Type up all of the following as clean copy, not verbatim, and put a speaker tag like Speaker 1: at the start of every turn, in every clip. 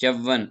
Speaker 1: 54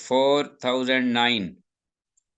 Speaker 1: 4009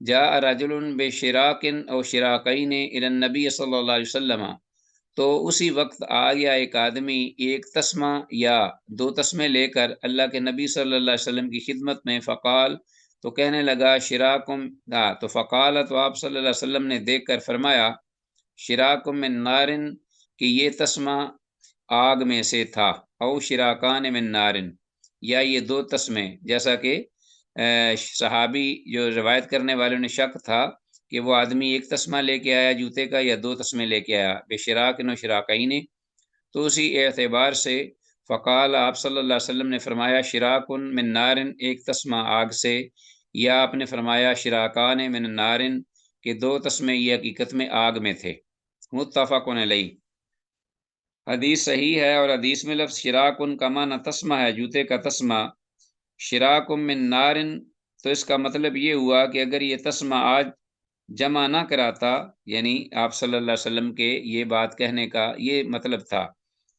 Speaker 1: جاء رجل بشراک او شراکین الی النبی صلی اللہ علیہ وسلم، تو اسی وقت آ گیا ایک آدمی ایک تسمہ یا دو تسمے لے کر اللہ کے نبی صلی اللہ علیہ وسلم کی خدمت میں، فقال، تو کہنے لگا شراکم، تو فقال، تو آپ صلی اللہ علیہ وسلم نے دیکھ کر فرمایا شراکم من نارن، کہ یہ تسمہ آگ میں سے تھا، او شراکان من نارن، یا یہ دو تسمے، جیسا کہ صحابی جو روایت کرنے والوں نے شک تھا کہ وہ آدمی ایک تسمہ لے کے آیا جوتے کا یا دو تسمے لے کے آیا، بے شراکن و شراکین، تو اسی اعتبار سے فقال، آپ صلی اللہ علیہ وسلم نے فرمایا شراکن من نارن، ایک تسمہ آگ سے، یا آپ نے فرمایا شراکان من نارن، کہ دو تسمے یہ حقیقت میں آگ میں تھے۔ متفق علیہ، حدیث صحیح ہے، اور حدیث میں لفظ شراکن کا معنی تسمہ ہے، جوتے کا تسمہ، شراکم من نارن، تو اس کا مطلب یہ ہوا کہ اگر یہ تسمہ آج جمع نہ کراتا، یعنی آپ صلی اللہ علیہ وسلم کے یہ بات کہنے کا یہ مطلب تھا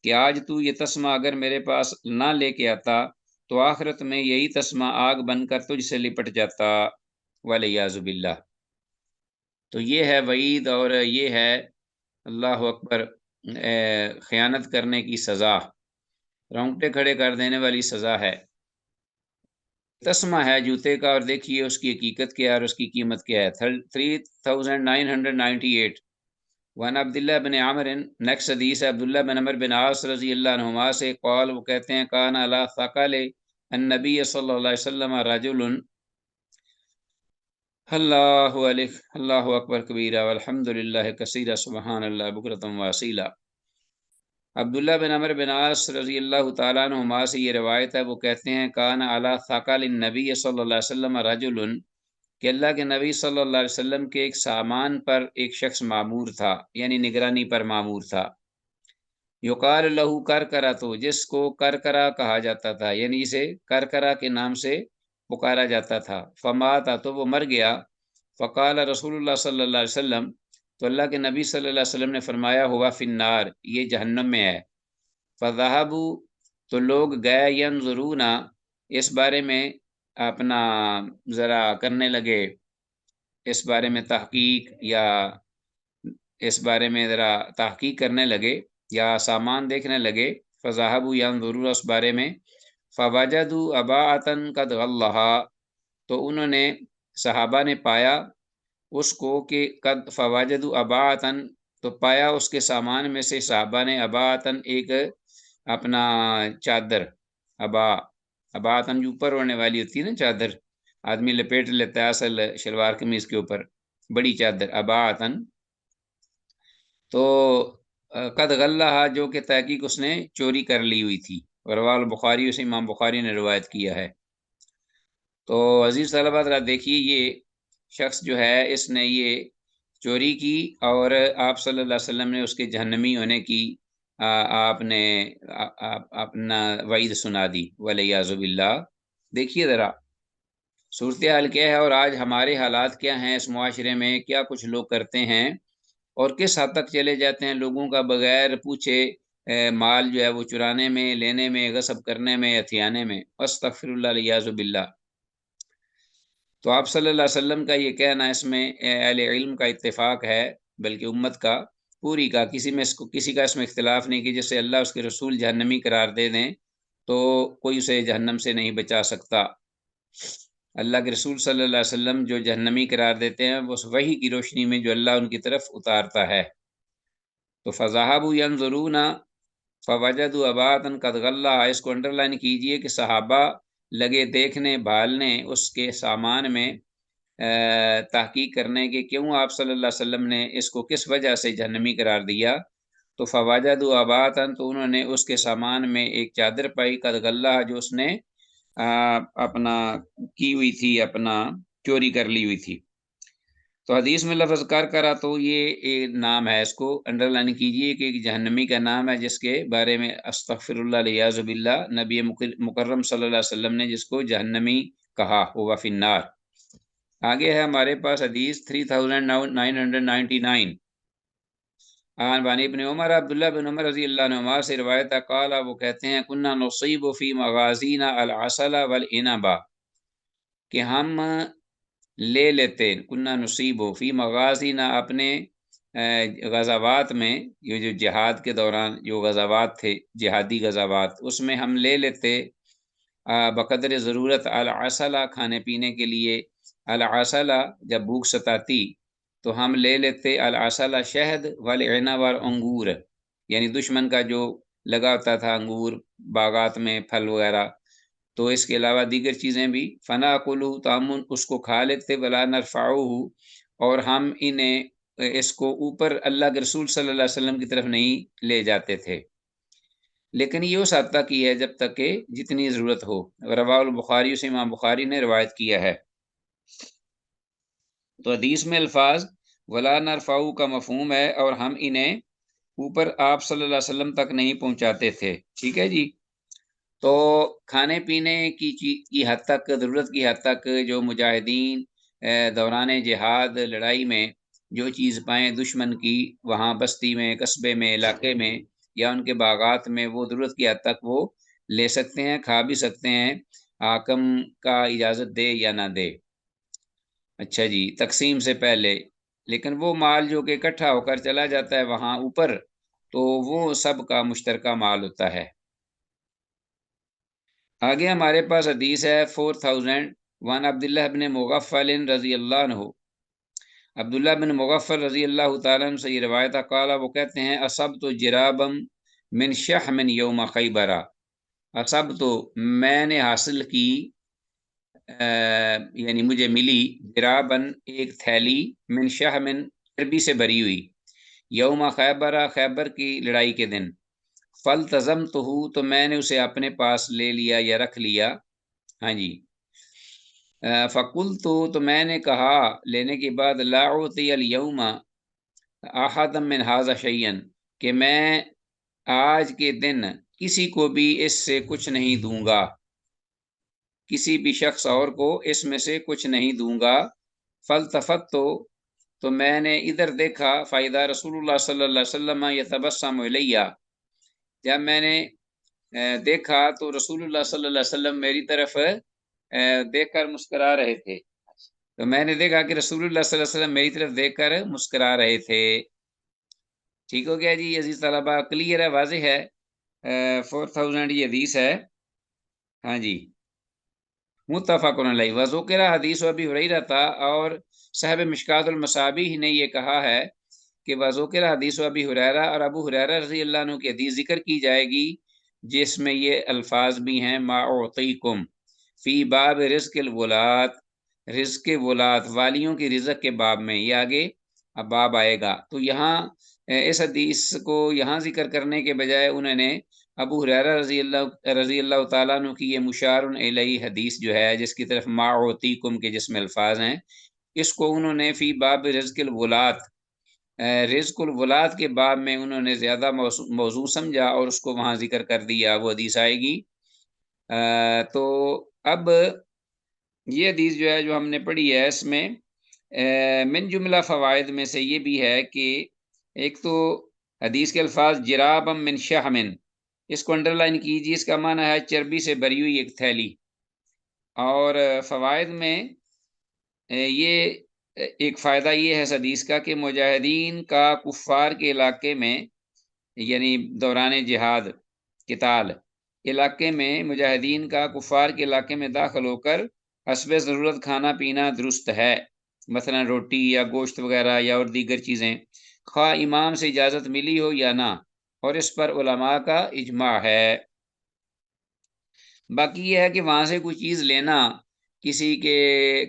Speaker 1: کہ آج تو یہ تسمہ اگر میرے پاس نہ لے کے آتا تو آخرت میں یہی تسمہ آگ بن کر تجھ سے لپٹ جاتا، ولیعاذ باللہ۔ تو یہ ہے وعید، اور یہ ہے اللہ اکبر خیانت کرنے کی سزا، رونگٹے کھڑے کر دینے والی سزا ہے۔ تسمہ ہے جوتے کا، اور دیکھیے اس کی حقیقت کیا ہے اور اس کی قیمت کیا ہے۔ 3998 وان عبداللہ بن عامر، نیکسٹ حدیث ہے عبداللہ بن عمر بن عاص رضی اللہ عنہما سے، قال، وہ کہتے ہیں کان علی ثقل النبی صلی اللہ علیہ وسلم رجل، اللہ علیہ، اللہ اکبر کبیرہ والحمد للہ کثیرہ سبحان اللہ بکرۃ واصیلہ۔ عبداللہ بن عمر بن عاص رضی اللہ تعالیٰ عنہما سے یہ روایت ہے، وہ کہتے ہیں کان علی ثقل النبی صلی اللہ علیہ وسلم رجل، کہ اللہ کے نبی صلی اللہ علیہ وسلم کے ایک سامان پر ایک شخص معمور تھا، یعنی نگرانی پر معمور تھا، یقال لہو کرکرا، تو جس کو کرکرا کہا جاتا تھا، یعنی اسے کرکرا کے نام سے پکارا جاتا تھا، فماتا، تو وہ مر گیا، فقال رسول اللہ صلی اللہ علیہ وسلم، تو اللہ کے نبی صلی اللہ علیہ وسلم نے فرمایا ہوا فی النار، یہ جہنم میں ہے، فذهبوا، تو لوگ گئے، ینظرون، اس بارے میں اپنا ذرا کرنے لگے، اس بارے میں تحقیق، یا اس بارے میں ذرا تحقیق کرنے لگے یا سامان دیکھنے لگے، فذهبوا ینظرون، اس بارے میں، فوجدوا اباءۃ قد غلھا، تو انہوں نے، صحابہ نے پایا اس کو کہ قد فوجدوا اباءۃ، تو پایا اس کے سامان میں سے صحابہ نے اباءۃ، ایک اپنا چادر، اباءۃ جو اوپر اوڑھنے والی ہوتی ہے نا چادر، آدمی لپیٹ لیتا ہے اصل شلوار قمیض کے اوپر، بڑی چادر اباءۃ، تو قد غلھا، جو کہ تحقیق اس نے چوری کر لی ہوئی تھی، رواه البخاری، اسے امام بخاری نے روایت کیا ہے۔ تو عزیز طلبہ ذرا دیکھیے، یہ شخص جو ہے اس نے یہ چوری کی، اور آپ صلی اللہ علیہ وسلم نے اس کے جہنمی ہونے کی آپ نے اپنا وعید سنا دی، ولیعاذ باللہ۔ دیکھیے ذرا صورتحال کیا ہے، اور آج ہمارے حالات کیا ہیں اس معاشرے میں، کیا کچھ لوگ کرتے ہیں، اور کس حد تک چلے جاتے ہیں لوگوں کا بغیر پوچھے مال جو ہے وہ چرانے میں، لینے میں، غصب کرنے میں، ہتھیانے میں، استغفر اللہ ولیعاذ باللہ۔ تو آپ صلی اللہ علیہ وسلم کا یہ کہنا، اس میں اہل علم کا اتفاق ہے، بلکہ امت کا پوری کا، کسی کا اس میں اختلاف نہیں کہ جسے اللہ اس کے رسول جہنمی قرار دے دیں تو کوئی اسے جہنم سے نہیں بچا سکتا۔ اللہ کے رسول صلی اللہ علیہ وسلم جو جہنمی قرار دیتے ہیں وہ وحی کی روشنی میں جو اللہ ان کی طرف اتارتا ہے۔ تو فذهبوا ينظرون فوجدوا اباءۃ قد غلھا، اس کو انڈر لائن کیجئے کہ صحابہ لگے دیکھنے، بھالنے اس کے سامان میں، تحقیق کرنے کے کیوں آپ صلی اللہ علیہ وسلم نے اس کو کس وجہ سے جہنمی قرار دیا، تو فوجدوا اباءۃ، تو انہوں نے اس کے سامان میں ایک چادر پائی، قد غلھا، جو اس نے اپنا کی ہوئی تھی، اپنا چوری کر لی ہوئی تھی۔ تو حدیث میں لفظ کر کرا، تو یہ ایک نام ہے، اس کو انڈر لائن کیجئے کہ ایک جہنمی کا نام ہے جس کے بارے میں استغفر اللہ ولیعاذ باللہ نبی مکرم صلی اللہ علیہ وسلم نے جس کو جہنمی کہا، ہوا فی النار۔ آگے ہے ہمارے پاس حدیث 3999، بانی ابن عمر، عبداللہ بن عمر رضی اللہ عنہما سے روایت ہے، قال، وہ کہتے ہیں کننا نصیب فی مغازینا العسل والعنب، کہ ہم لے لیتے، کننا نصیبو فی مغازینا، اپنے غزوات میں، یہ جو جہاد کے دوران جو غزوات تھے، جہادی غزوات، اس میں ہم لے لیتے بقدر ضرورت العسلہ، کھانے پینے کے لیے، العسلہ جب بھوک ستاتی تو ہم لے لیتے العسلہ شہد، والعنب اور انگور، یعنی دشمن کا جو لگا ہوتا تھا انگور باغات میں، پھل وغیرہ، تو اس کے علاوہ دیگر چیزیں بھی، فنا کلو، تو ہم اس کو کھا لیتے، ولا نرفعہ، اور ہم انہیں، اس کو اوپر اللہ کے رسول صلی اللہ علیہ وسلم کی طرف نہیں لے جاتے تھے، لیکن یہ اس حد تک ہی ہے جب تک کہ جتنی ضرورت ہو۔ رواہ البخاری، سے امام بخاری نے روایت کیا ہے۔ تو حدیث میں الفاظ ولا نرفعہ کا مفہوم ہے، اور ہم انہیں اوپر آپ صلی اللہ علیہ وسلم تک نہیں پہنچاتے تھے، ٹھیک ہے جی۔ تو کھانے پینے کی حد تک، ضرورت کی حد تک، جو مجاہدین دوران جہاد لڑائی میں جو چیز پائیں دشمن کی، وہاں بستی میں، قصبے میں، علاقے میں، یا ان کے باغات میں، وہ ضرورت کی حد تک وہ لے سکتے ہیں، کھا بھی سکتے ہیں، حاکم کا اجازت دے یا نہ دے۔ اچھا جی، تقسیم سے پہلے، لیکن وہ مال جو کہ اکٹھا ہو کر چلا جاتا ہے وہاں اوپر، تو وہ سب کا مشترکہ مال ہوتا ہے۔ آگے ہمارے پاس حدیث ہے 4000، وان عبداللہ بن مغفل رضی اللہ عنہ، عبداللہ بن مغفل رضی اللہ تعالیٰ عنہ سے یہ روایت قال، وہ کہتے ہیں اصبت جرابم من شحم یوم خیبرہ، اصبت، میں نے حاصل کی، یعنی مجھے ملی، جرابن، ایک تھیلی، من شحم، چربی سے بھری ہوئی، یوم خیبرہ، خیبر کی لڑائی کے دن، فلتزمتہ، تو میں نے اسے اپنے پاس لے لیا یا رکھ لیا، ہاں جی، فقلت، تو میں نے کہا لینے کے بعد، لا اعطی الیوم احد من ھذا شیئا، کہ میں آج کے دن کسی کو بھی اس سے کچھ نہیں دوں گا، کسی بھی شخص اور کو اس میں سے کچھ نہیں دوں گا۔ فالتفت، تو میں نے ادھر دیکھا، فاذا رسول اللہ صلی اللہ علیہ وسلم یتبسم الیہ، جب میں نے دیکھا تو رسول اللہ صلی اللہ علیہ وسلم میری طرف دیکھ کر مسکرا رہے تھے، تو میں نے دیکھا کہ رسول اللہ صلی اللہ علیہ وسلم میری طرف دیکھ کر مسکرا رہے تھے۔ ٹھیک ہو گیا جی عزیز طلبہ، کلیئر ہے، واضح ہے، 4000 یہ حدیث ہے، ہاں جی، متفق علیہ۔ وذکر حدیث ابی ہریرہ تھا، اور صاحب مشکات المصابیح نے یہ کہا ہے کہ وذکر حدیث ابی ہریرہ، اور ابو ہریرہ رضی اللہ عنہ کی حدیث ذکر کی جائے گی، جس میں یہ الفاظ بھی ہیں، ما اعطیکم فی باب رزق الولاد، رزق ولاد، والیوں کی رزق کے باب میں، یہ آگے اب باب آئے گا۔ تو یہاں اس حدیث کو یہاں ذکر کرنے کے بجائے انہوں نے ابو ہریرہ رضی اللہ تعالیٰ عنہ کی یہ مشار الیہ حدیث جو ہے، جس کی طرف ما اعطیکم کے جس میں الفاظ ہیں، اس کو انہوں نے فی باب رزق الولاد، رزق الولاد کے باب میں انہوں نے زیادہ موضوع سمجھا، اور اس کو وہاں ذکر کر دیا، وہ حدیث آئے گی۔ تو اب یہ حدیث جو ہے جو ہم نے پڑھی ہے، اس میں من جملہ فوائد میں سے یہ بھی ہے کہ ایک تو حدیث کے الفاظ جرابا من شحم، اس کو انڈر لائن کیجیے، اس کا معنی ہے چربی سے بھری ہوئی ایک تھیلی۔ اور فوائد میں یہ ایک فائدہ یہ ہے اس حدیث کا کہ مجاہدین کا کفار کے علاقے میں، یعنی دوران جہاد قتال علاقے میں، مجاہدین کا کفار کے علاقے میں داخل ہو کر حسب ضرورت کھانا پینا درست ہے، مثلا روٹی یا گوشت وغیرہ یا اور دیگر چیزیں، خواہ امام سے اجازت ملی ہو یا نہ، اور اس پر علماء کا اجماع ہے۔ باقی یہ ہے کہ وہاں سے کوئی چیز لینا، کسی کے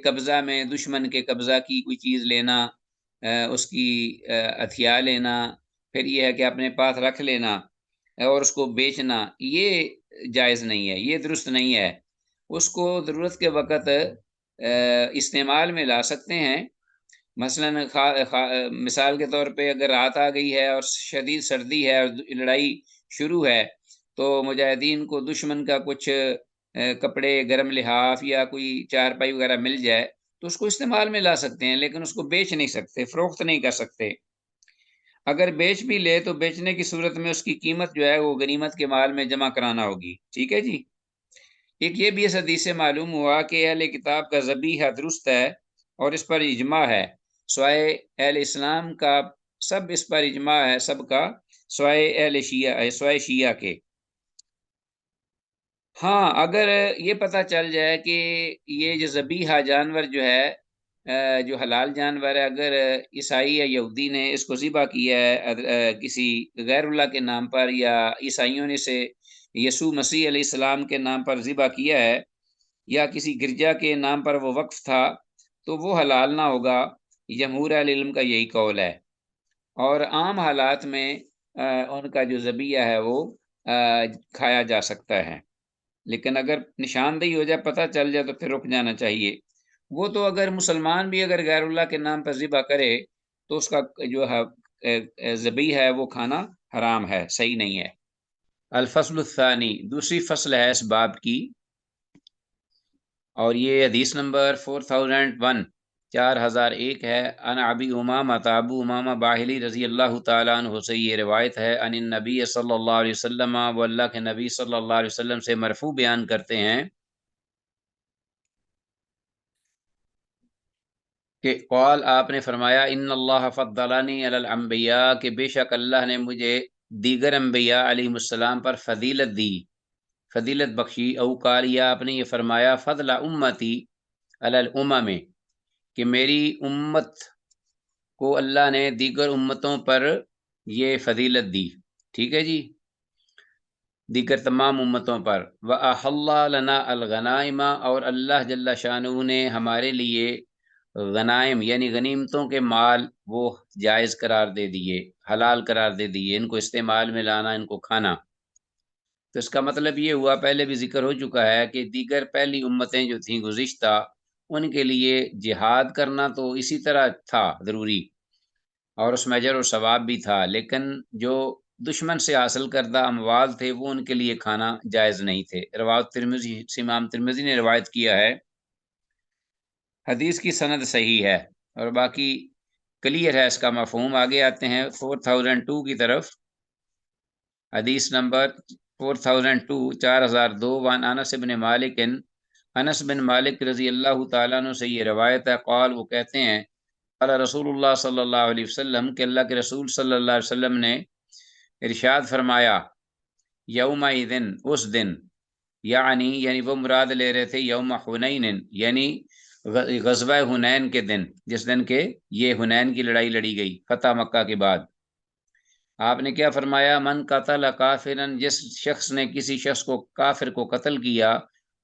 Speaker 1: قبضہ میں، دشمن کے قبضہ کی کوئی چیز لینا، اس کی ہتھیار لینا، پھر یہ ہے کہ اپنے پاس رکھ لینا اور اس کو بیچنا، یہ جائز نہیں ہے، یہ درست نہیں ہے۔ اس کو ضرورت کے وقت استعمال میں لا سکتے ہیں، مثلا مثال کے طور پہ اگر رات آ گئی ہے اور شدید سردی ہے اور لڑائی شروع ہے، تو مجاہدین کو دشمن کا کچھ کپڑے، گرم لحاف یا کوئی چارپائی وغیرہ مل جائے تو اس کو استعمال میں لا سکتے ہیں، لیکن اس کو بیچ نہیں سکتے، فروخت نہیں کر سکتے۔ اگر بیچ بھی لے تو بیچنے کی صورت میں اس کی قیمت جو ہے وہ غنیمت کے مال میں جمع کرانا ہوگی، ٹھیک ہے جی۔ ایک یہ بھی اس حدیث سے معلوم ہوا کہ اہل کتاب کا ذبیحہ درست ہے، اور اس پر اجماع ہے سوائے اہل اسلام کا، سب اس پر اجماع ہے سب کا سوائے اہل شیعہ، سوائے شیعہ کے۔ ہاں اگر یہ پتہ چل جائے کہ یہ جو ذبیحہ جانور جو ہے جو حلال جانور ہے، اگر عیسائی یا یہودی نے اس کو ذبح کیا ہے کسی غیر اللہ کے نام پر، یا عیسائیوں نے سے یسوع مسیح علیہ السلام کے نام پر ذبح کیا ہے، یا کسی گرجا کے نام پر وہ وقف تھا، تو وہ حلال نہ ہوگا۔ جمہور اہل علم کا یہی قول ہے۔ اور عام حالات میں ان کا جو ذبیحہ ہے وہ کھایا جا سکتا ہے، لیکن اگر نشاندہی ہو جائے، پتہ چل جائے، تو پھر رک جانا چاہیے۔ وہ تو اگر مسلمان بھی اگر غیر اللہ کے نام پر ذبح کرے تو اس کا جو ہے ذبیحہ ہے وہ کھانا حرام ہے، صحیح نہیں ہے۔ الفصل الثانی، دوسری فصل ہے اس باب کی، اور یہ حدیث نمبر 4001 4001 ہے۔ ان ابی امامہ، ابو امامہ باہلی رضی اللہ تعالیٰ عنہ سے یہ روایت ہے، ان النبی صلی اللہ علیہ وسلم، وہ اللہ کے نبی صلی اللہ علیہ وسلم سے مرفوع بیان کرتے ہیں کہ قال، آپ نے فرمایا، ان اللہ فضلنی علی الانبیاء، کہ بے شک اللہ نے مجھے دیگر انبیاء علیہ السلام پر فضیلت دی، فضیلت بخشی۔ او قال، یا آپ نے یہ فرمایا، فضل امتی علی الامم، کہ میری امت کو اللہ نے دیگر امتوں پر یہ فضیلت دی، ٹھیک ہے جی، دیگر تمام امتوں پر۔ وَأَحَلَّ لَنَا الْغَنَائِمَ، اور اللہ جل شانہ نے ہمارے لیے غنائم یعنی غنیمتوں کے مال وہ جائز قرار دے دیے، حلال قرار دے دیے، ان کو استعمال میں لانا، ان کو کھانا۔ تو اس کا مطلب یہ ہوا، پہلے بھی ذکر ہو چکا ہے کہ دیگر پہلی امتیں جو تھیں گزشتہ، ان کے لیے جہاد کرنا تو اسی طرح تھا ضروری، اور اس میں اجر و ثواب بھی تھا، لیکن جو دشمن سے حاصل کردہ اموال تھے وہ ان کے لیے کھانا جائز نہیں تھے۔ روایت ترمذی، امام ترمذی نے روایت کیا ہے، حدیث کی سند صحیح ہے، اور باقی کلیئر ہے اس کا مفہوم۔ آگے آتے ہیں 4002 کی طرف، حدیث نمبر 4002 4002، وان انس بن مالک، انس بن مالک رضی اللہ تعالیٰ عنہ سے یہ روایت ہے، قال، وہ کہتے ہیں، قال رسول اللہ صلی اللہ علیہ وسلم، کہ اللہ کے رسول صلی اللہ علیہ وسلم نے ارشاد فرمایا، یومئذ، اس دن، یعنی وہ مراد لے رہے تھے یوم حنین، یعنی غزوہ حنین کے دن، جس دن کہ یہ حنین کی لڑائی لڑی گئی فتح مکہ کے بعد۔ آپ نے کیا فرمایا، من قتل کافرا، جس شخص نے کسی شخص کو کافر کو قتل کیا،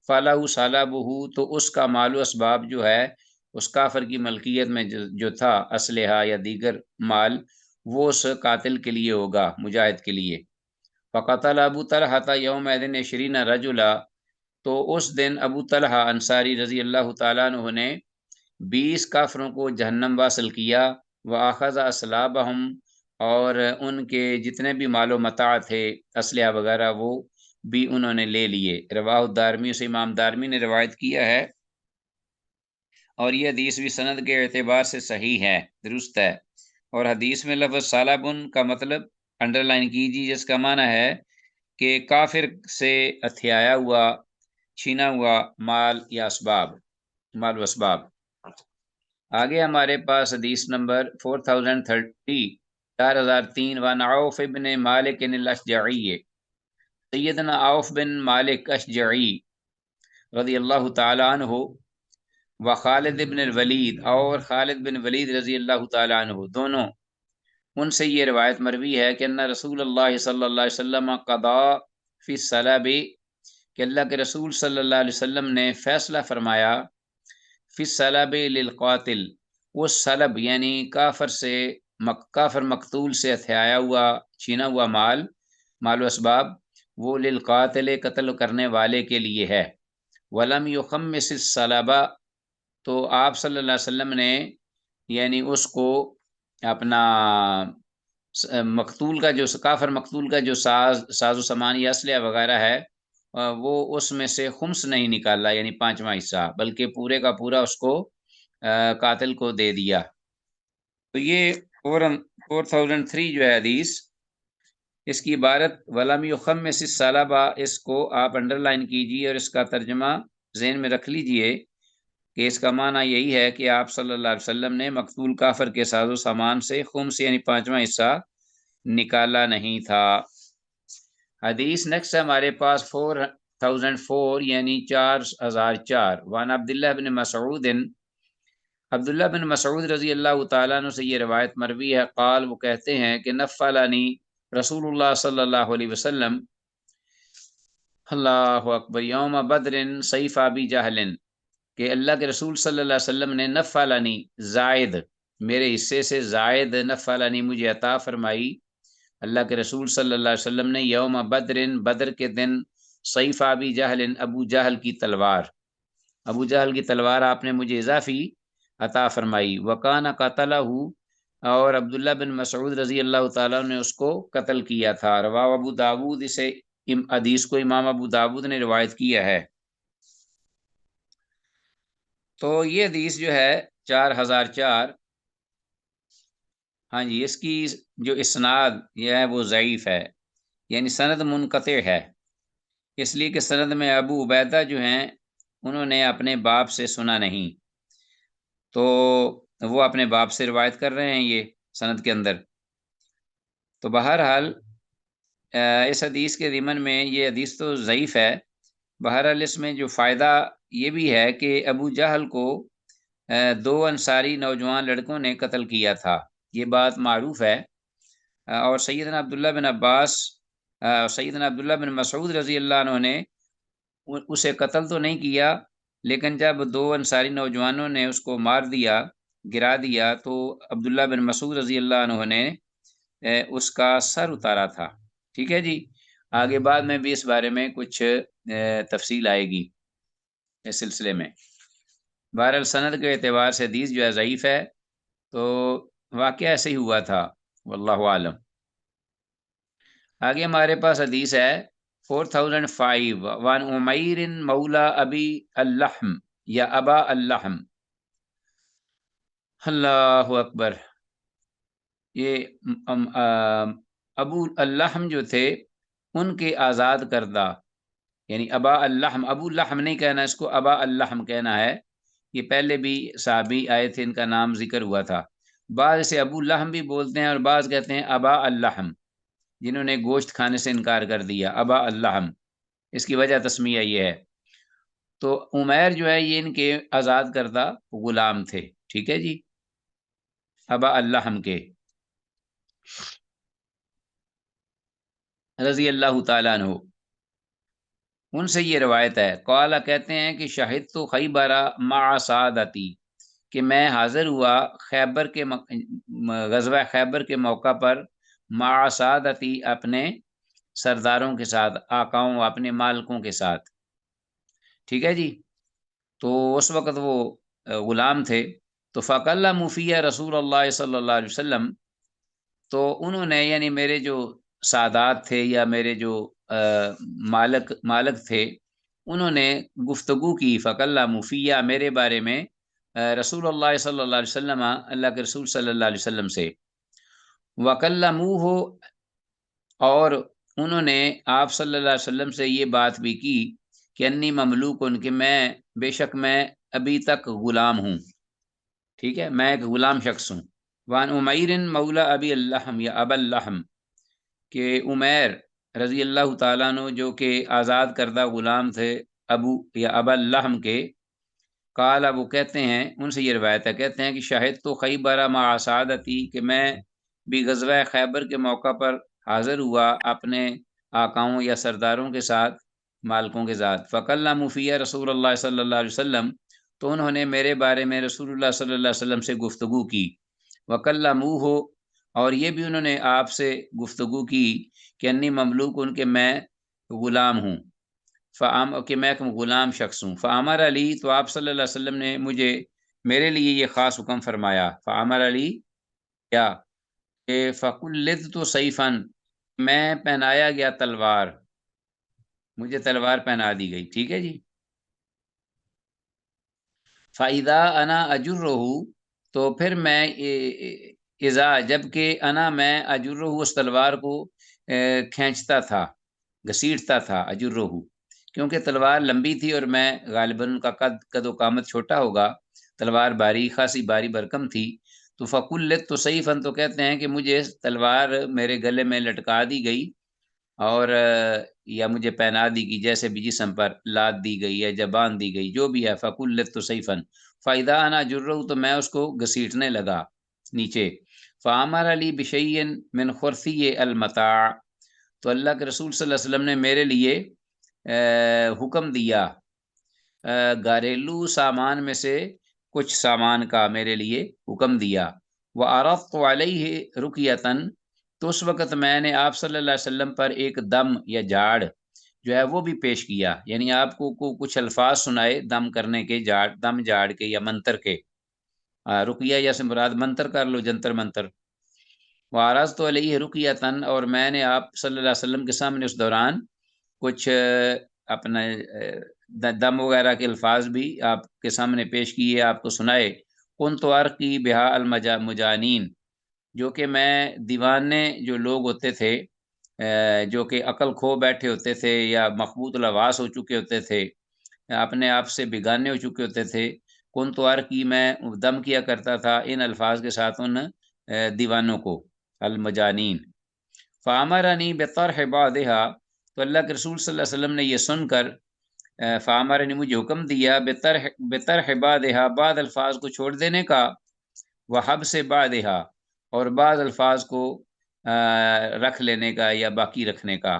Speaker 1: فلہ صلبہ، تو اس کا مال و اسباب جو ہے اس کافر کی ملکیت میں جو تھا، اسلحہ یا دیگر مال، وہ اس قاتل کے لیے ہوگا، مجاہد کے لیے۔ فقتل ابو طلحہ یومئذ 20 رجلا، تو اس دن ابو طلحہ انصاری رضی اللہ تعالیٰ عنہ نے 20 کافروں کو جہنم واصل کیا۔ وَأَخَذَ أَسْلَابَهُمْ، اور ان کے جتنے بھی مال و متاع تھے، اسلحہ وغیرہ، وہ بھی انہوں نے لے لیے۔ رواہ الدارمی، سے امام دارمی نے روایت کیا ہے، اور یہ حدیث بھی سند کے اعتبار سے صحیح ہے، درست ہے۔ اور حدیث میں لفظ سالبن کا مطلب انڈر لائن کیجیے، جس کا معنی ہے کہ کافر سے ہتھیایا ہوا، چھینا ہوا مال یا اسباب، مال و اسباب۔ آگے ہمارے پاس حدیث نمبر 4030 4003، وان عوف بن مالک الاشجعی، سیدنا عوف بن مالک اشجعی رضی اللہ تعالی عنہ، و خالد بن الولید، اور خالد بن ولید رضی اللہ تعالی عنہ، دونوں، ان سے یہ روایت مروی ہے کہ ان رسول اللہ صلی اللہ علیہ وسلم قضا فی الصلب، کہ اللہ کے رسول صلی اللہ علیہ وسلم نے فیصلہ فرمایا، فی الصلب للقاتل، وہ صلب یعنی کافر مقتول سے ہتھیایا ہوا، چھینا ہوا مال و اسباب، وہ للقاتل، قتل کرنے والے کے لیے ہے۔ ولم یخمس الصلب، تو آپ صلی اللہ علیہ وسلم نے یعنی اس کو اپنا مقتول کا جو کافر مقتول کا جو ساز و سامان یا اسلحہ وغیرہ ہے، وہ اس میں سے خمس نہیں نکالا، یعنی 5واں حصہ، بلکہ پورے کا پورا اس کو قاتل کو دے دیا۔ تو یہ 4003 جو ہے حدیث، اس کی عبارت ولم یخمس الصلب، اس کو آپ انڈر لائن کیجیے اور اس کا ترجمہ ذہن میں رکھ لیجئے کہ اس کا معنی یہی ہے کہ آپ صلی اللہ علیہ وسلم نے مقتول کافر کے ساز و سامان سے خمس یعنی 5واں حصہ نکالا نہیں تھا۔ حدیث نیکسٹ ہے ہمارے پاس 4004 یعنی 4004 وان عبداللہ بن مسعود، عبداللہ بن مسعود رضی اللہ تعالیٰ عنہ سے یہ روایت مروی ہے، قال وہ کہتے ہیں کہ نفلانی رسول اللہ صلی اللہ علیہ وسلم، اللہ اکبر، یوم بدر سیف ابی جہل، کہ اللہ کے رسول صلی اللہ علیہ وسلم نے نفلانی زائد، میرے حصے سے زائد، نفلانی مجھے عطا فرمائی اللہ کے رسول صلی اللہ علیہ وسلم نے یوم بدر، بدر کے دن، سیف ابی جہل، ابو جہل کی تلوار، ابو جہل کی تلوار آپ نے مجھے اضافی عطا فرمائی، وکانا قتلہ، اور عبداللہ بن مسعود رضی اللہ تعالیٰ نے اس کو قتل کیا تھا۔ رواہ ابو داود، اسے حدیث کو امام ابو داود نے روایت کیا ہے۔ تو یہ حدیث جو ہے 4004، ہاں جی، اس کی جو اسناد یہ ہے وہ ضعیف ہے، یعنی سند منقطع ہے، اس لیے کہ سند میں ابو عبیدہ جو ہیں انہوں نے اپنے باپ سے سنا نہیں، تو وہ اپنے باپ سے روایت کر رہے ہیں یہ سند کے اندر۔ تو بہرحال اس حدیث کے ضمن میں یہ حدیث تو ضعیف ہے، بہرحال اس میں جو فائدہ یہ بھی ہے کہ ابو جہل کو 2 انصاری نوجوان لڑکوں نے قتل کیا تھا، یہ بات معروف ہے، اور سیدنا عبداللہ بن عباس، سیدنا عبداللہ بن مسعود رضی اللہ عنہ نے اسے قتل تو نہیں کیا، لیکن جب 2 انصاری نوجوانوں نے اس کو مار دیا، گرا دیا، تو عبداللہ بن مسعود رضی اللہ عنہ نے اس کا سر اتارا تھا۔ ٹھیک ہے جی، آگے بعد میں بھی اس بارے میں کچھ تفصیل آئے گی اس سلسلے میں۔ بہرحال سند کے اعتبار سے حدیث جو ہے ضعیف ہے، تو واقعہ ایسے ہی ہوا تھا، واللہ عالم۔ آگے ہمارے پاس حدیث ہے 4005 وان عمیر مولا ابی اللحم یا ابا اللحم، اللہ اکبر، یہ ابو اللحم جو تھے ان کے آزاد کردہ، یعنی ابا اللحم، ابو اللحم نہیں کہنا اس کو، ابا اللحم کہنا ہے، یہ پہلے بھی صحابی آئے تھے، ان کا نام ذکر ہوا تھا، بعض اسے ابو اللحم بھی بولتے ہیں اور بعض کہتے ہیں ابا اللحم، جنہوں نے گوشت کھانے سے انکار کر دیا، ابا اللحم، اس کی وجہ تسمیہ یہ ہے۔ تو عمیر جو ہے یہ ان کے آزاد کردہ غلام تھے، ٹھیک ہے جی، ابا اللحم کے، رضی اللہ تعالیٰ عنہ، ان سے یہ روایت ہے، قالا کہتے ہیں کہ شاہد تو خیبر مع سعادتی، کہ میں حاضر ہوا خیبر کے غزوہ خیبر کے موقع پر، مع سعادتی اپنے سرداروں کے ساتھ، آقاؤں اپنے مالکوں کے ساتھ، ٹھیک ہے جی، تو اس وقت وہ غلام تھے، تو فَكَلَّمُوا فِيَ رسول اللہ صلی اللہ علیہ وسلم، تو انہوں نے، یعنی میرے جو سادات تھے یا میرے جو مالک تھے، انہوں نے گفتگو کی، فَكَلَّمُوا فِيَ میرے بارے میں، رسول اللہ صلی اللہ علیہ وسلم، اللہ کے رسول صلی اللہ علیہ وسلم سے، وَكَلَّمُوهُ اور انہوں نے آپ صلی اللہ علیہ وسلم سے یہ بات بھی کی کہ انی مملوک، ان کے میں بے شک میں ابھی تک غلام ہوں، ٹھیک ہے، میں ایک غلام شخص ہوں۔ وان عمیر مولا ابی اللحم یا ابا اللحم، کہ عمیر رضی اللہ تعالیٰ عنہ جو کہ آزاد کردہ غلام تھے ابو یا ابا اللحم کے، قالا وہ کہتے ہیں، ان سے یہ روایت ہے، کہتے ہیں کہ شاہد تو خیبر مع سعادتی، کہ میں بھی غزوہ خیبر کے موقع پر حاضر ہوا اپنے آقاؤں یا سرداروں کے ساتھ، مالکوں کے ساتھ، فَكَلَّمُوا فِيَ رسول اللہ صلی اللہ علیہ وسلم، تو انہوں نے میرے بارے میں رسول اللہ صلی اللہ علیہ وسلم سے گفتگو کی، وَكَلَّمُوهُ اور یہ بھی انہوں نے آپ سے گفتگو کی کہ انی مملوک، ان کے میں غلام ہوں، کہ میں ایک غلام شخص ہوں، فامر علی، تو آپ صلی اللہ علیہ وسلم نے مجھے، میرے لیے یہ خاص حکم فرمایا، فامر علی کیا، کہ فَقُلِّدْتُ سَيْفًا، میں پہنایا گیا تلوار، مجھے تلوار پہنا دی گئی، ٹھیک ہے جی، فَإِذَا أَنَا أَجُرُّهُ تو پھر میں، جب کہ انا میں، اجرہ اس تلوار کو کھینچتا تھا، گھسیٹتا تھا، اجرہ کیونکہ تلوار لمبی تھی اور میں غالباً ان کا قد و قامت چھوٹا ہوگا، تلوار باری خاصی باری برکم تھی، تو فقلت تو صحیح فن تو کہتے ہیں کہ مجھے تلوار میرے گلے میں لٹکا دی گئی اور یا مجھے پہنا دی گئی، جیسے بھی جسم پر لاد دی گئی یا جبان دی گئی، جو بھی ہے، فقلت تو صحیح فن فائدہ انا جرہ، تو میں اس کو گھسیٹنے لگا نیچے، فامر علی بشیئن من خرثی المتاع، تو اللہ کے رسول صلی اللہ علیہ وسلم نے میرے لیے حکم دیا گھریلو سامان میں سے کچھ سامان کا میرے لیے حکم دیا، وعرضت علیہ رقیتاً، تو اس وقت میں نے آپ صلی اللہ علیہ وسلم پر ایک دم یا جھاڑ جو ہے وہ بھی پیش کیا، یعنی آپ کو کچھ الفاظ سنائے دم کرنے کے، دم جھاڑ کے یا منتر کے، رقیہ یا سے مراد منتر کر لو، جنتر منتر، وعرضت علیہ رقیتاً، اور میں نے آپ صلی اللہ علیہ وسلم کے سامنے اس دوران کچھ اپنا دم وغیرہ کے الفاظ بھی آپ کے سامنے پیش کیے، آپ کو سنائے، کنت ارقی بہا المجانین، جو کہ میں دیوانے جو لوگ ہوتے تھے جو کہ عقل کھو بیٹھے ہوتے تھے یا مخبوط الحواس ہو چکے ہوتے تھے، اپنے آپ سے بگانے ہو چکے ہوتے تھے، کنت ارقی، میں دم کیا کرتا تھا ان الفاظ کے ساتھ ان دیوانوں کو، المجانین، فامرنی بطرح بعضھا، تو اللہ کے رسول صلی اللہ علیہ وسلم نے یہ سن کر فامرنی، مجھے حکم دیا، بطرح بعضھا، بعض الفاظ کو چھوڑ دینے کا، وحبس بعضھا، اور بعض الفاظ کو رکھ لینے کا یا باقی رکھنے کا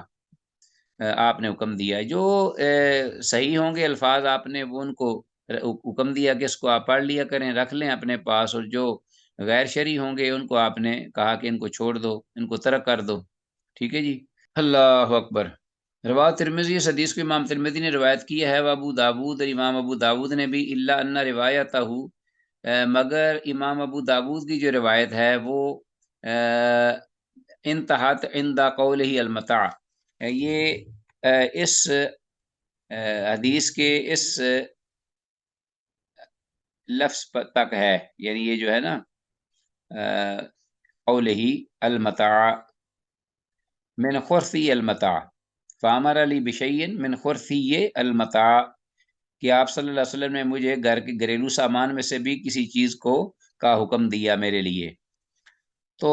Speaker 1: آپ نے حکم دیا، جو صحیح ہوں گے الفاظ آپ نے وہ ان کو حکم دیا کہ اس کو آپ پڑھ لیا کریں، رکھ لیں اپنے پاس، اور جو غیر شرعی ہوں گے ان کو آپ نے کہا کہ ان کو چھوڑ دو، ان کو ترک کر دو، ٹھیک ہے جی، اللہ اکبر۔ روایت ترمذی، اس حدیث کو امام ترمذی نے روایت کی ہے، وہ ابو داود، اور امام ابو داود نے بھی، الا ان روایتہ، مگر امام ابو داود کی جو روایت ہے وہ انتہت عند قولہ المتاع، یہ اس حدیث کے اس لفظ تک ہے، یعنی یہ جو ہے نا قولہ المتاع من خرثی المتاع، فامر علی بشیء من خرثی المتاع، کہ آپ صلی اللہ علیہ وسلم نے مجھے گھر کے گھریلو سامان میں سے بھی کسی چیز کو کا حکم دیا میرے لیے۔ تو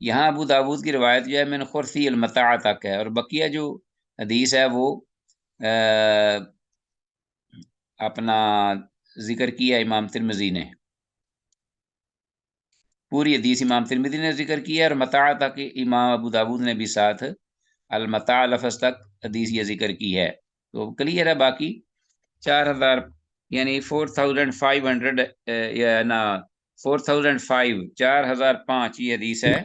Speaker 1: یہاں ابو داود کی روایت جو ہے من خرثی المتاع تک ہے، اور بقیہ جو حدیث ہے وہ اپنا ذکر کیا امام ترمذی نے، پوری حدیث امام ترمذی نے ذکر کیا، اور متاع تک امام ابو داود نے بھی ساتھ المتاع لفظ تک حدیث یہ ذکر کی ہے، تو کلیئر ہے۔ باقی 4000 یعنی 4500 یا نا 4005 4005 یہ حدیث ہے۔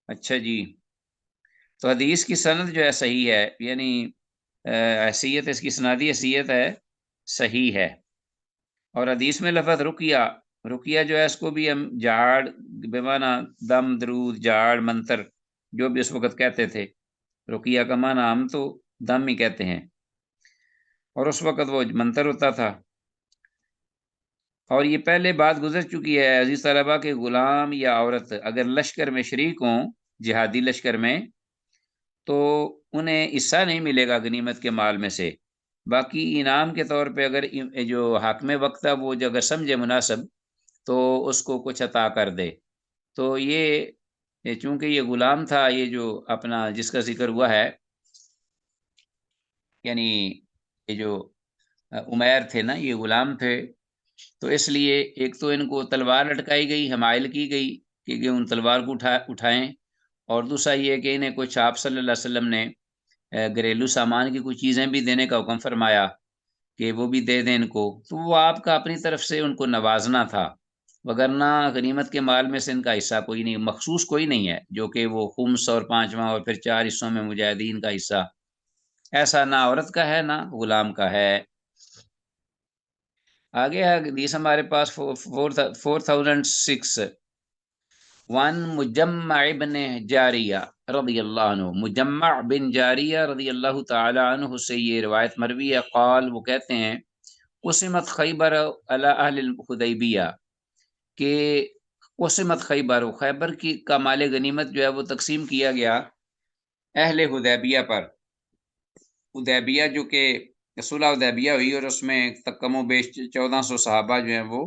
Speaker 1: اچھا جی، تو حدیث کی سند جو ہے صحیح ہے، یعنی حیثیت اس کی سنادی حیثیت ہے صحیح ہے، اور حدیث میں لفظ رقیہ جو ہے اس کو بھی ہم جھاڑ بمعنی دم، درود، جھاڑ، منتر، جو بھی اس وقت کہتے تھے، رقیہ کا معنی ہم تو دم ہی کہتے ہیں، اور اس وقت وہ منتر ہوتا تھا۔ اور یہ پہلے بات گزر چکی ہے، عزیز طلبہ کے غلام یا عورت اگر لشکر میں شریک ہوں، جہادی لشکر میں، تو انہیں حصہ نہیں ملے گا غنیمت کے مال میں سے، باقی انعام کے طور پہ اگر جو حاکم وقت ہے وہ جو اگر سمجھے مناسب تو اس کو کچھ عطا کر دے، تو یہ چونکہ یہ غلام تھا، یہ جو اپنا جس کا ذکر ہوا ہے، یعنی یہ جو عمیر تھے نا، یہ غلام تھے، تو اس لیے ایک تو ان کو تلوار لٹکائی گئی، حمائل کی گئی کہ ان تلوار کو اٹھائیں، اور دوسرا یہ کہ انہیں کچھ آپ صلی اللہ علیہ وسلم نے گھریلو سامان کی کچھ چیزیں بھی دینے کا حکم فرمایا کہ وہ بھی دے دیں ان کو، تو وہ آپ کا اپنی طرف سے ان کو نوازنا تھا، وگرنہ غنیمت کے مال میں سے ان کا حصہ کوئی نہیں، مخصوص کوئی نہیں ہے، جو کہ وہ خمس اور پانچواں اور پھر 4 حصوں میں مجاہدین کا حصہ، ایسا نہ عورت کا ہے نہ غلام کا ہے۔ آگے حدیث ہمارے پاس 4006، وان مجمع بن جاریہ رضی اللہ عنہ، مجمع بن جاریہ رضی اللہ تعالی عنہ سے یہ روایت مروی ہے، قال، وہ کہتے ہیں، قسمت خیبر علی اہل الحدیبیہ، کہ قسمت خیبر کی کا مال غنیمت جو ہے وہ تقسیم کیا گیا اہل حدیبیہ پر، ادیبیہ جو کہ صلح ادیبیہ ہوئی اور اس میں کم و بیش 1400 صحابہ جو ہیں وہ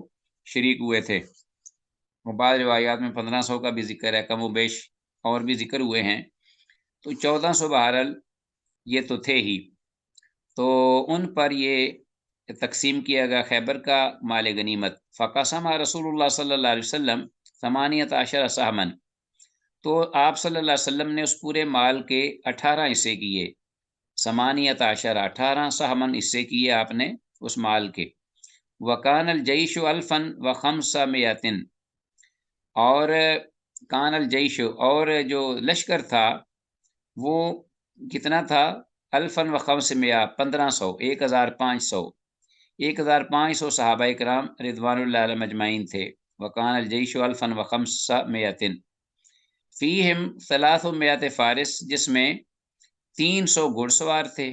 Speaker 1: شریک ہوئے تھے، اور بعض روایات میں 1500 کا بھی ذکر ہے، کم و بیش اور بھی ذکر ہوئے ہیں، تو 1400 بہرحال یہ تو تھے ہی، تو ان پر یہ تقسیم کیا گیا خیبر کا مال غنیمت۔ فقسم رسول اللہ صلی اللہ علیہ وسلم 18 سہمن، تو آپ صلی اللہ علیہ وسلم نے اس پورے مال کے 18 حصے کیے، 18 سہمن حصے کیے آپ نے اس مال کے۔ وکان الجیش الفن و خمسہ میتن، اور کان الجیش، اور جو لشکر تھا وہ کتنا تھا، الفن و خمس میا، 1500، 1500، 1500 صحابہ کرام رضوان اللہ علیہ مجمعین تھے۔ وکان الجیش الفن و خمسہ میتن فیہم 300 فارس، جس میں 300 گھڑ سوار تھے۔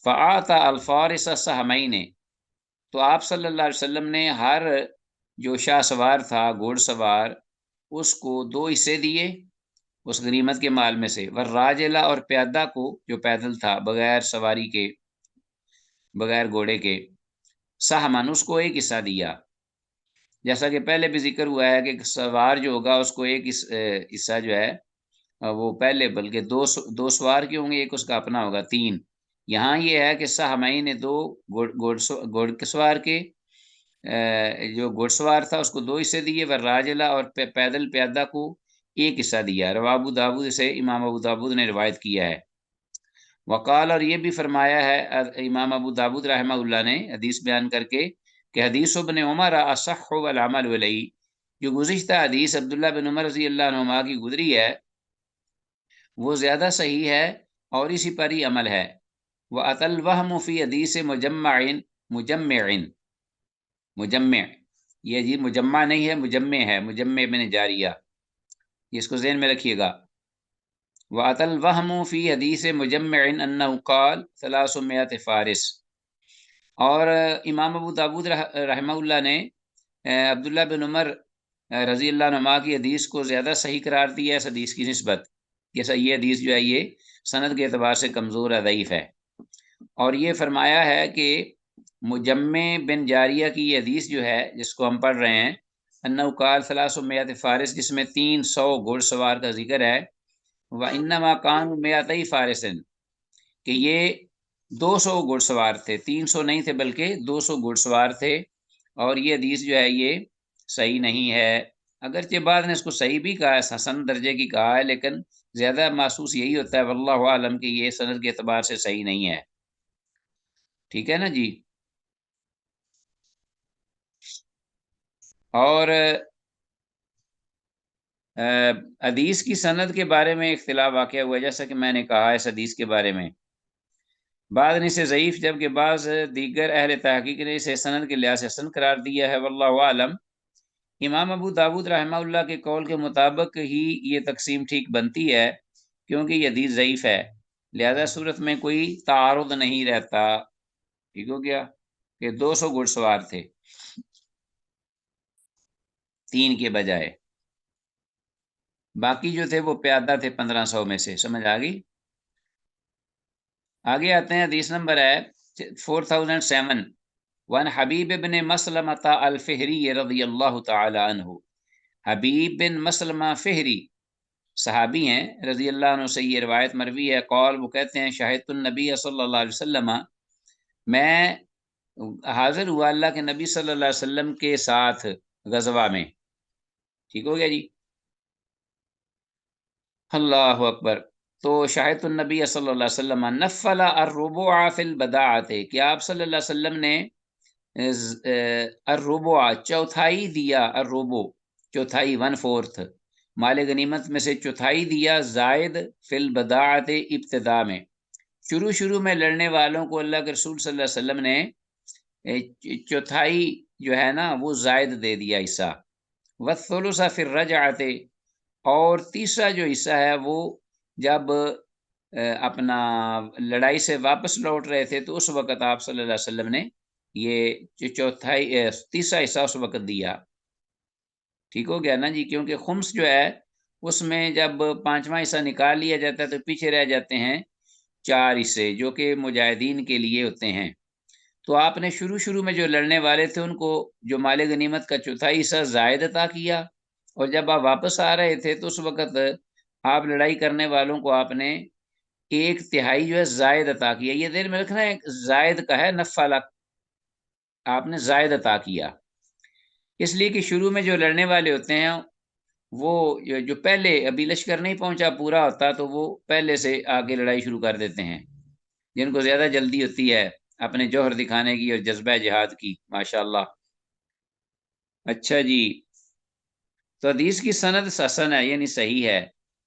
Speaker 1: فآتا الفارس سہمین، تو آپ صلی اللہ علیہ وسلم نے ہر جو شاہ سوار تھا گھوڑ سوار اس کو 2 حصے دیے اس غنیمت کے مال میں سے، والراجلہ، اور پیادہ کو جو پیدل تھا بغیر سواری کے، بغیر گھوڑے کے، سہمن، اس کو 1 حصہ دیا، جیسا کہ پہلے بھی ذکر ہوا ہے کہ سوار جو ہوگا اس کو 1 حصہ جو ہے وہ پہلے، بلکہ دو سوار کے ہوں گے، 1 اس کا اپنا ہوگا، 3۔ یہاں یہ ہے کہ سہمین نے 2 گھوڑ سوار کے، جو گھوڑ سوار تھا اس کو 2 حصے دیے، والراجلہ، اور پیدل پیادہ کو 1 حصہ دیا۔ رواہ ابو داؤد، سے امام ابو داؤد نے روایت کیا ہے۔ وقال، اور یہ بھی فرمایا ہے امام ابو داؤد رحمہ اللہ نے حدیث بیان کر کے کہ حدیث ابن عمر اصح والعمل علیہ، جو گزشتہ حدیث عبداللہ بن عمر رضی اللہ عنہما کی گزری ہے وہ زیادہ صحیح ہے اور اسی پر ہی عمل ہے۔ وَأَتَى الْوَهْمُ فِي حدیث مجمع، یہ جی مجمع نہیں ہے، مجمع ہے، مجمع بن جاریہ، اس کو ذہن میں رکھیے گا۔ وَأَتَى الْوَهْمُ فِي حدیث مجمع أَنَّهُ قال 300 فارس، اور امام ابو داؤد رحمہ اللہ نے عبداللہ بن عمر رضی اللہ عنہما کی حدیث کو زیادہ صحیح قرار دیا ہے اس حدیث کی نسبت، جیسا یہ حدیث جو ہے یہ سند کے اعتبار سے کمزور ہے، ضعیف ہے، اور یہ فرمایا ہے کہ مجمع بن جاریہ کی یہ حدیث جو ہے جس کو ہم پڑھ رہے ہیں، انہ قال 300 فارس، جس میں 300 گھڑ سوار کا ذکر ہے، وانما کانوا 200 فارسن، کہ یہ 200 گھڑ سوار تھے، 300 نہیں تھے بلکہ 200 گھڑ سوار تھے، اور یہ حدیث جو ہے یہ صحیح نہیں ہے، اگرچہ بعد نے اس کو صحیح بھی کہا ہے، حسن درجے کی کہا ہے، لیکن زیادہ محسوس یہی ہوتا ہے واللہ عالم کہ یہ سند کے اعتبار سے صحیح نہیں ہے، ٹھیک ہے نا جی۔ اور حدیث کی سند کے بارے میں اختلاف واقع ہوا، جیسا کہ میں نے کہا اس حدیث کے بارے میں، بعض نے اسے ضعیف جبکہ بعض دیگر اہل تحقیق نے اسے سند کے لحاظ سے حسن قرار دیا ہے، واللہ عالم۔ امام ابو داؤد رحمہ اللہ کے قول کے مطابق ہی یہ تقسیم ٹھیک بنتی ہے، کیونکہ یہ حدیث ضعیف ہے، لہذا صورت میں کوئی تعارض نہیں رہتا، ٹھیک ہو گیا، کہ 200 گھڑ سوار تھے 3 کے بجائے، باقی جو تھے وہ پیادہ تھے 1500 میں سے، سمجھ آ گئی۔ آگے آتے ہیں، حدیث نمبر ہے 4007، وان حبیب بن مسلمۃ الفہری رضی اللہ تعالی عنہ، حبیب بن مسلمہ فہری صحابی ہیں رضی اللہ عنہ سے یہ روایت مروی ہے، قول، وہ کہتے ہیں، شاہدت النبی صلی اللہ علیہ وسلم، میں حاضر ہوا اللہ کے نبی صلی اللہ علیہ وسلم کے ساتھ غزوہ میں، ٹھیک ہو گیا جی، اللہ اکبر۔ تو شاہد النبی صلی اللہ علیہ وسلم نفل الربع فی البداعۃ، کہ آپ صلی اللہ علیہ وسلم نے الربع چوتھائی دیا، الربع چوتھائی، 1/4 مال غنیمت میں سے چوتھائی دیا، زائد فی البداعۃ ابتدا میں، شروع میں لڑنے والوں کو اللہ کے رسول صلی اللہ علیہ وسلم نے چوتھائی جو ہے نا وہ زائد دے دیا حصہ، والثلث فی الرجعۃ، اور تیسرا جو حصہ ہے وہ جب اپنا لڑائی سے واپس لوٹ رہے تھے تو اس وقت آپ صلی اللہ علیہ وسلم نے یہ چوتھائی تیسرا حصہ اس وقت دیا، ٹھیک ہو گیا نا جی، کیونکہ خمس جو ہے اس میں جب 5واں حصہ نکال لیا جاتا ہے تو پیچھے رہ جاتے ہیں 4 حصے جو کہ مجاہدین کے لیے ہوتے ہیں۔ تو آپ نے شروع میں جو لڑنے والے تھے ان کو جو مال غنیمت کا چوتھائی حصہ زائد عطا کیا، اور جب آپ واپس آ رہے تھے تو اس وقت آپ لڑائی کرنے والوں کو آپ نے 1/3 جو ہے زائد عطا کیا۔ یہ دیر میں رکھنا ہے، زائد کا ہے، نفل آپ نے زائد عطا کیا، اس لیے کہ شروع میں جو لڑنے والے ہوتے ہیں وہ جو پہلے ابھی لشکر نہیں پہنچا پورا ہوتا تو وہ پہلے سے آگے لڑائی شروع کر دیتے ہیں، جن کو زیادہ جلدی ہوتی ہے اپنے جوہر دکھانے کی اور جذبہ جہاد کی، ماشاءاللہ۔ اچھا جی، تو حدیث کی سند حسن ہے، یعنی صحیح ہے۔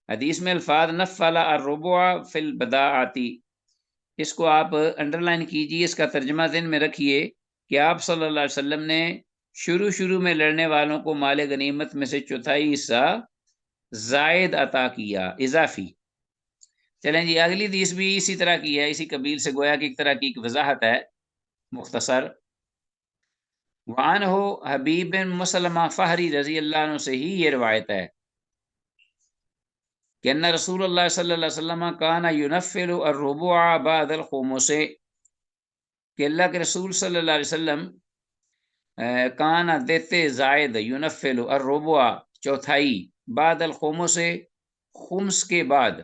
Speaker 1: حدیث میں الفاظ نفل الربع فی البداعتی، اس کو آپ انڈر لائن کیجیے، اس کا ترجمہ ذہن میں رکھیے کہ آپ صلی اللہ علیہ وسلم نے شروع میں لڑنے والوں کو مال غنیمت میں سے چوتھائی حصہ زائد عطا کیا، اضافی۔ چلیں جی، اگلی حدیث بھی اسی طرح کی ہے، اسی قبیل سے، گویا کہ ایک طرح کی ایک وضاحت ہے مختصر۔ وعن ہو حبیب بن مسلمہ فہری رضی اللہ عنہ سے ہی یہ روایت ہے کہ ان رسول اللہ صلی اللہ علیہ وسلم کان ینفل الربع بعد الخمس، کہ اللہ کے رسول صلی اللہ علیہ وسلم کانا دیتے زائد، ینفل الربع چوتھائی، بعد الخمس خمس کے بعد،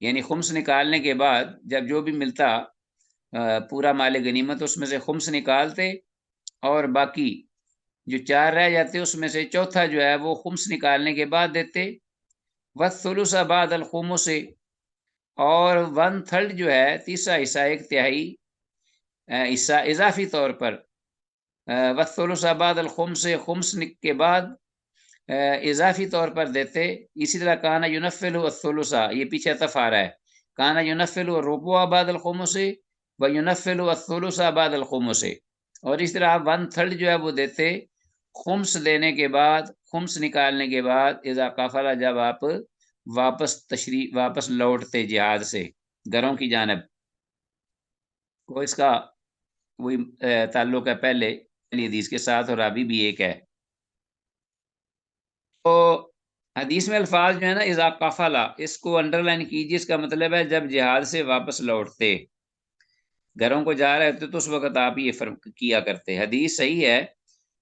Speaker 1: یعنی خمس نکالنے کے بعد جب جو بھی ملتا پورا مال غنیمت اس میں سے خمس نکالتے، اور باقی جو 4 رہ جاتے اس میں سے چوتھا جو ہے وہ خمس نکالنے کے بعد دیتے، والثلث بعد الخمس، اور 1/3 جو ہے تیسرا حصہ، 1/3 حصہ اضافی طور پر، والثلث بعد الخمس خمس کے بعد اضافی طور پر دیتے۔ اسی طرح کانا ینفل الثلث، یہ پیچھے عطف آ رہا ہے، کانا ینفل الربع بعد الخمس و ینفل الثلث بعد الخمس، اور اس طرح 1/3 جو ہے وہ دیتے خمس دینے کے بعد، خمس نکالنے کے بعد، اذا قافلہ جب آپ واپس لوٹتے جہاد سے گھروں کی جانب، کو اس کا وہی تعلق ہے پہلے حدیث کے ساتھ، اور ابھی بھی ایک ہے۔ تو حدیث میں الفاظ جو ہے نا اذا قافلہ، اس کو انڈر لائن کیجیے، اس کا مطلب ہے جب جہاد سے واپس لوٹتے، گھروں کو جا رہے ہوتے تو اس وقت آپ یہ فرق کیا کرتے۔ حدیث صحیح ہے،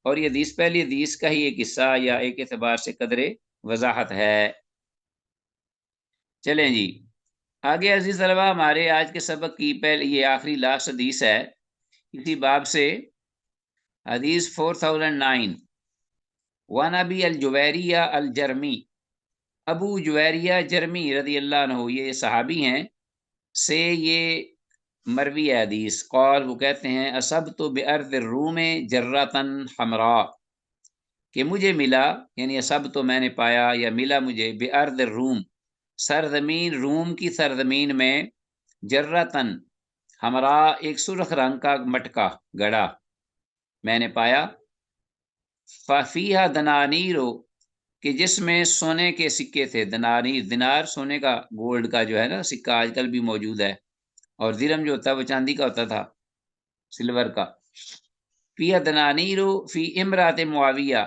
Speaker 1: اور یہ حدیث پہلی حدیث کا ہی ایک حصہ یا ایک اعتبار سے قدر وضاحت ہے۔ چلیں جی آگے عزیز طلبہ، ہمارے آج کے سبق کی پہلے یہ آخری لاسٹ حدیث ہے اسی باب سے، حدیث 4009، وعن ابی الجویریہ الجرمی، ابو جویریہ جرمی رضی اللہ عنہ، یہ صحابی ہیں، سے یہ مروی حدیث، قال، وہ کہتے ہیں، اصبت بارض الروم جرۃ حمراء، کہ مجھے ملا، یعنی اصبت تو میں نے پایا یا ملا مجھے، بارض الروم سرزمین روم کی سرزمین میں، جرۃ حمراء ایک سرخ رنگ کا مٹکا گڑا میں نے پایا، ففیہا دنانیر، کہ جس میں سونے کے سکے تھے، دنانیر، دینار سونے کا، گولڈ کا جو ہے نا سکہ آج کل بھی موجود ہے، اور درہم جو ہوتا ہے وہ چاندی کا ہوتا تھا، سلور کا۔ فیہا دنانیر فی امرات معاویہ،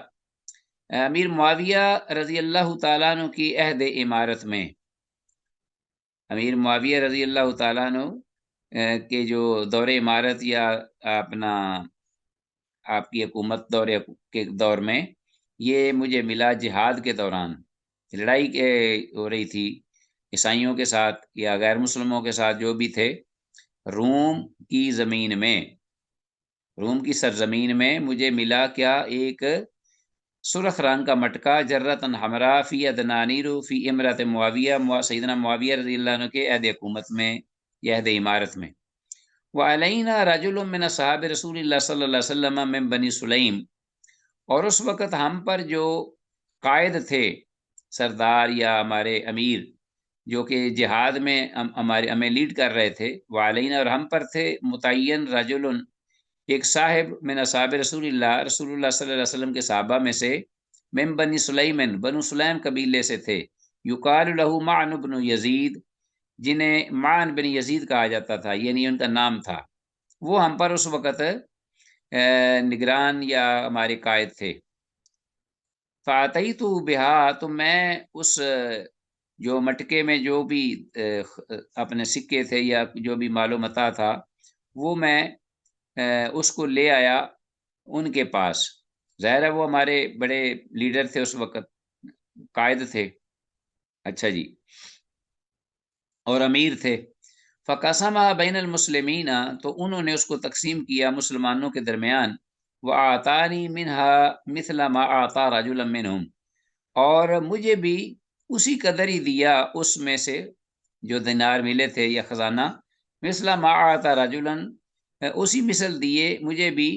Speaker 1: امیر معاویہ رضی اللہ تعالیٰ عنہ کی عہد امارت میں، امیر معاویہ رضی اللہ تعالیٰ عنہ کے جو دور امارت یا اپنا آپ کی حکومت کے دور میں، یہ مجھے ملا جہاد کے دوران، لڑائی ہو رہی تھی عیسائیوں کے ساتھ یا غیر مسلموں کے ساتھ جو بھی تھے، روم کی زمین میں، روم کی سرزمین میں مجھے ملا کیا، ایک سرخ رنگ کا مٹکا، جرۃ حمراء فی دنانیر فی امرت معاویہ، سیدنا معاویہ رضی اللہ عنہ کے عہد حکومت میں یا عہد امارت میں، وعلینا رجل من اصحاب رسول اللہ صلی اللہ علیہ وسلم من بنی سلیم، اور اس وقت ہم پر جو قائد تھے، سردار یا ہمارے امیر، جو کہ جہاد میں ہمیں لیڈ کر رہے تھے، وعلینا، اور ہم پر تھے، متعین رجل، ایک صاحب، من اصحاب رسول اللہ، رسول اللہ صلی اللہ علیہ وسلم کے صحابہ میں سے، من بنی سلیمن، بنو سلیم قبیلے سے تھے، یقال له معن بن یزید، جنہیں معن بن یزید کہا جاتا تھا، یعنی ان کا نام تھا، وہ ہم پر اس وقت نگران یا ہمارے قائد تھے۔ فاتحیت بہا، تو میں اس جو مٹکے میں جو بھی اپنے سکے تھے یا جو بھی مال و متاع تھا وہ میں اس کو لے آیا ان کے پاس۔ ظاہر ہے وہ ہمارے بڑے لیڈر تھے اس وقت، قائد تھے، اچھا جی، اور امیر تھے۔ فقسمها بین المسلمین، تو انہوں نے اس کو تقسیم کیا مسلمانوں کے درمیان۔ وَأَعْطَانِي مِنْهَا مِثْلَ مَا أَعْطَى رَجُلًا مِّنْهُمْ، اور مجھے بھی اسی قدر ہی دیا اس میں سے جو دینار ملے تھے یا خزانہ، مثل ما أعطى رجلا، اسی مثل دیے مجھے بھی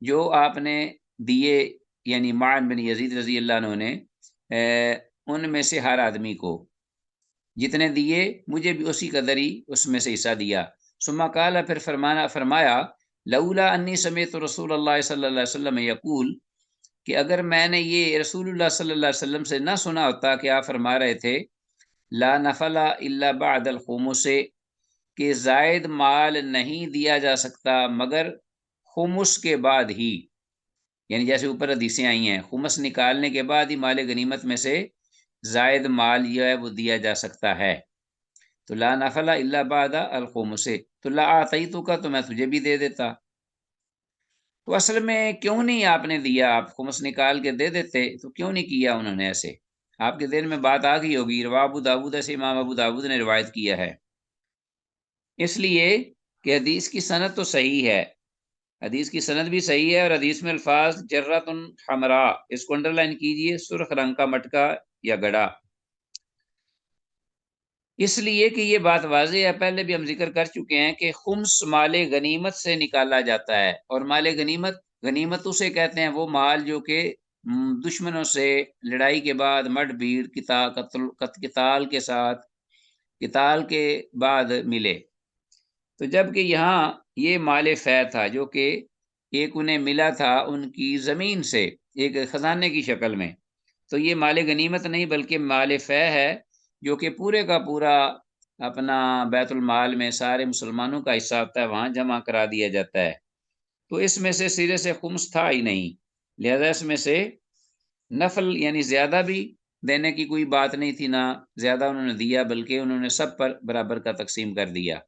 Speaker 1: جو آپ نے دیے، یعنی معن بن یزید رضی اللہ عنہ نے ان میں سے ہر آدمی کو جتنے دیے مجھے بھی اسی قدر ہی اس میں سے حصہ دیا۔ ثم قال، پھر فرمایا لولا انی سمعت رسول اللہ صلی اللہ علیہ وسلم یقول، کہ اگر میں نے یہ رسول اللہ صلی اللہ علیہ وسلم سے نہ سنا ہوتا کہ آپ فرما رہے تھے لا نفل الا بعد الخمس، کہ زائد مال نہیں دیا جا سکتا مگر خمس کے بعد ہی، یعنی جیسے اوپر حدیثیں آئی ہیں خمس نکالنے کے بعد ہی مال غنیمت میں سے زائد مال یہ ہے وہ دیا جا سکتا ہے، تو لا نفل الا بعد الخمس، تو لا آتیتو کا تو میں تجھے بھی دے دیتا۔ تو اصل میں کیوں نہیں آپ نے دیا؟ آپ خمس نکال کے دے دیتے، تو کیوں نہیں کیا انہوں نے ایسے؟ آپ کے دل میں بات آ گئی ہوگی۔ رواہ ابو داؤد، سے امام ابو داؤد نے روایت کیا ہے، اس لیے کہ حدیث کی سند تو صحیح ہے، حدیث کی سند بھی صحیح ہے، اور حدیث میں الفاظ جرۃ حمراء، اس کو انڈر لائن کیجئے، سرخ رنگ کا مٹکا یا گڑا، اس لیے کہ یہ بات واضح ہے، پہلے بھی ہم ذکر کر چکے ہیں کہ خمس مال غنیمت سے نکالا جاتا ہے، اور مال غنیمت، غنیمت اسے کہتے ہیں وہ مال جو کہ دشمنوں سے لڑائی کے بعد مڈ بھیڑ قتال کے ساتھ، قتال کے بعد ملے۔ تو جب کہ یہاں یہ مال فے تھا جو کہ ایک انہیں ملا تھا ان کی زمین سے ایک خزانے کی شکل میں، تو یہ مال غنیمت نہیں بلکہ مال فے ہے، جو کہ پورے کا پورا اپنا بیت المال میں سارے مسلمانوں کا حصہ ہوتا ہے، وہاں جمع کرا دیا جاتا ہے۔ تو اس میں سے سرے سے خمس تھا ہی نہیں، لہذا اس میں سے نفل یعنی زیادہ بھی دینے کی کوئی بات نہیں تھی، نہ زیادہ انہوں نے دیا، بلکہ انہوں نے سب پر برابر کا تقسیم کر دیا۔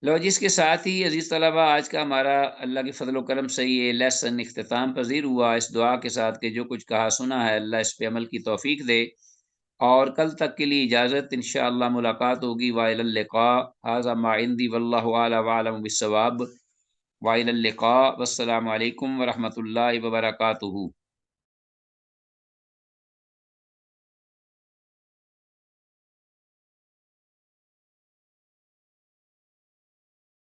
Speaker 1: لو جس کے ساتھ ہی عزیز طلبہ آج کا ہمارا اللہ کے فضل و کرم سے یہ لیسن اختتام پذیر ہوا، اس دعا کے ساتھ کہ جو کچھ کہا سنا ہے اللہ اس پہ عمل کی توفیق دے، اور کل تک کے لیے اجازت، انشاءاللہ ملاقات ہوگی۔ وإلی اللقاء، ھذا ما عندی واللہ اعلم وأعلم بالصواب، وإلی اللقاء، والسلام علیکم ورحمۃ اللہ وبرکاتہ۔